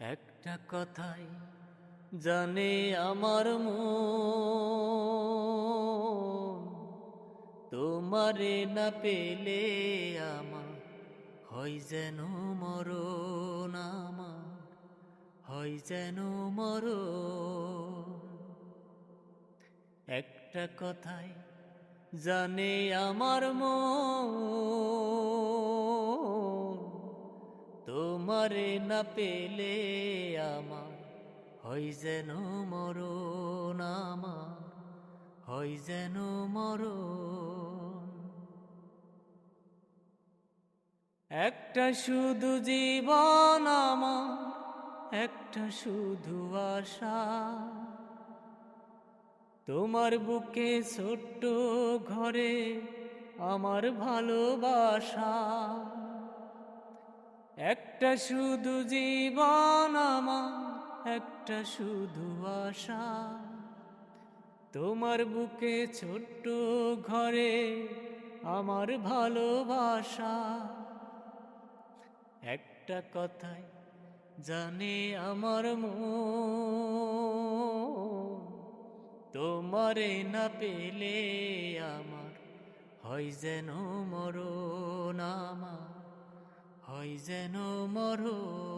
একটা কথাই জানে আমার মন, তোমারে না পেলে আমার হয় যেন মরণ, আমার হয় যেন মরণ। একটা কথাই জানে আমার মন, তোমারে না পেলে আমার হয় যেন মরণ, আমার হয় যেন মরণ। একটা শুধু জীবন আমার, একটা শুধু আশা, তোমার বুকে ছোট্ট ঘরে আমার ভালোবাসা। একটা শুধু জীবন আমার, একটা শুধু আশা, তোমার বুকে ছোট্ট ঘরে আমার ভালোবাসা। একটা কথাই জানে আমার মন, তোমারে না পেলে আমার হয় যেন মরণ, আমার হয় যেন মরণ।